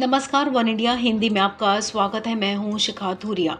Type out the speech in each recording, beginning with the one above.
नमस्कार, one India Hindi में आपका स्वागत है। मैं हूं शिखा धूरिया।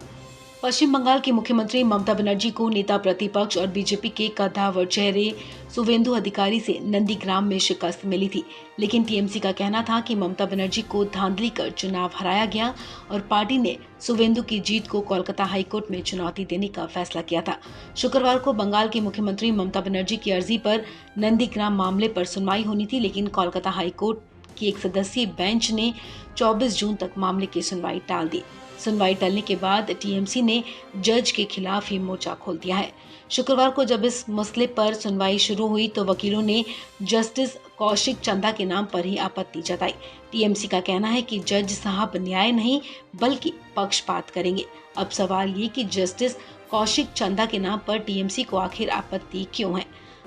पश्चिम बंगाल की मुख्यमंत्री ममता बनर्जी को नेता प्रतिपक्ष और बीजेपी के कद्दावर चेहरे शुवेंदु अधिकारी से नंदीग्राम में शिकस्त मिली थी। लेकिन टीएमसी का कहना था कि ममता बनर्जी को धांधली कर चुनाव हराया गया और पार्टी ने शुवेंदु की जीत को कोलकाता हाईकोर्ट में चुनौती देने का फैसला किया था। शुक्रवार को बंगाल की मुख्यमंत्री ममता बनर्जी की अर्जी पर नंदीग्राम मामले पर सुनवाई होनी थी, लेकिन कोलकाता हाईकोर्ट की एक सदस्यीय बेंच ने 24 जून तक मामले की सुनवाई टाल दी। सुनवाई टलने के बाद टीएमसी ने जज के खिलाफ ही मोर्चा खोल दिया है। शुक्रवार को जब इस मसले पर सुनवाई शुरू हुई तो वकीलों ने जस्टिस कौशिक चंदा के नाम पर ही आपत्ति जताई। टीएमसी का कहना है कि जज साहब न्याय नहीं बल्कि पक्षपात करेंगे। अब सवाल ये कि जस्टिस कौशिक चंदा के नाम पर टीएमसी को आखिर आपत्ति क्यों है।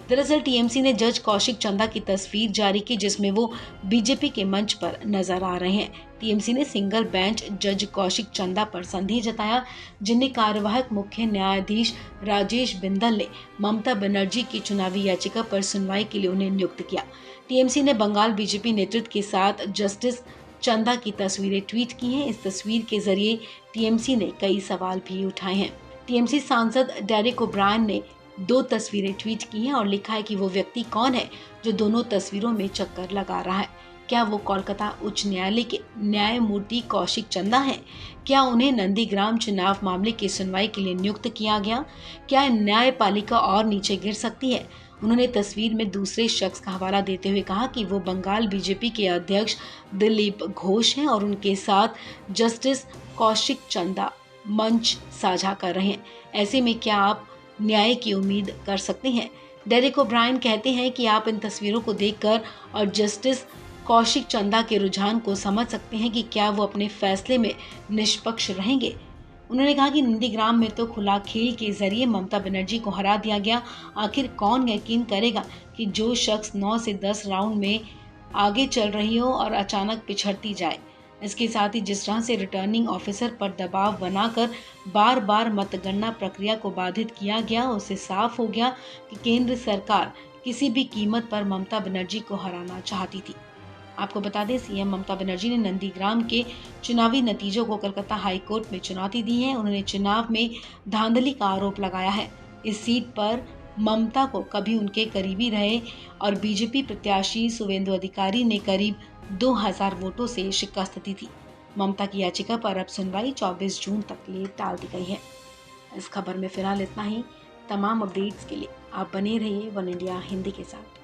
दरअसल टीएमसी ने जज कौशिक चंदा की तस्वीर जारी की जिसमें वो बीजेपी के मंच पर नजर आ रहे हैं। टीएमसी ने सिंगल बेंच जज कौशिक चंदा पर संदेह जताया, जिन्हें कार्यवाहक मुख्य न्यायाधीश राजेश बिंदल ने ममता बनर्जी की चुनावी याचिका पर सुनवाई के लिए उन्हें नियुक्त किया। टीएमसी ने बंगाल बीजेपी नेतृत्व के साथ जस्टिस चंदा की तस्वीरें ट्वीट की हैं। इस तस्वीर के जरिए टीएमसी ने कई सवाल भी उठाए हैं। टीएमसी सांसद डेरेक ओब्रायन ने 2 तस्वीरें ट्वीट की हैं और लिखा है कि वो व्यक्ति कौन है जो दोनों तस्वीरों में चक्कर लगा रहा है। क्या वो कोलकाता उच्च न्यायालय के न्यायमूर्ति कौशिक चंदा हैं? क्या उन्हें नंदीग्राम चुनाव मामले की सुनवाई के लिए नियुक्त किया गया? क्या न्यायपालिका और नीचे गिर सकती है? उन्होंने तस्वीर में दूसरे शख्स का हवाला देते हुए कहा कि वो बंगाल बीजेपी के अध्यक्ष दिलीप घोष हैं और उनके साथ जस्टिस कौशिक चंदा मंच साझा कर रहे हैं। ऐसे में क्या आप न्याय की उम्मीद कर सकते हैं? डेरेक ओब्रायन कहते हैं कि आप इन तस्वीरों को देखकर और जस्टिस कौशिक चंदा के रुझान को समझ सकते हैं कि क्या वो अपने फैसले में निष्पक्ष रहेंगे। उन्होंने कहा कि नंदीग्राम में तो खुला खेल के जरिए ममता बनर्जी को हरा दिया गया। आखिर कौन यकीन करेगा कि जो शख्स 9 से 10 राउंड में आगे चल रही हो और अचानक पिछड़ती जाए। इसके साथ ही जिस तरह से रिटर्निंग ऑफिसर पर दबाव बनाकर बार बार मतगणना प्रक्रिया को बाधित किया गया, उससे साफ हो गया कि केंद्र सरकार किसी भी कीमत पर ममता बनर्जी को हराना चाहती थी। आपको बता दें, सीएम ममता बनर्जी ने नंदीग्राम के चुनावी नतीजों को कोलकाता हाईकोर्ट में चुनौती दी है। उन्होंने चुनाव में धांधली का आरोप लगाया है। इस सीट पर ममता को कभी उनके करीबी रहे और बीजेपी प्रत्याशी शुवेंदु अधिकारी ने करीब 2000 वोटों से शिकस्त दी थी। ममता की याचिका पर अब सुनवाई 24 जून तक लिए टाल दी गई है। इस खबर में फिलहाल इतना ही। तमाम अपडेट्स के लिए आप बने रहिए वन इंडिया हिंदी के साथ।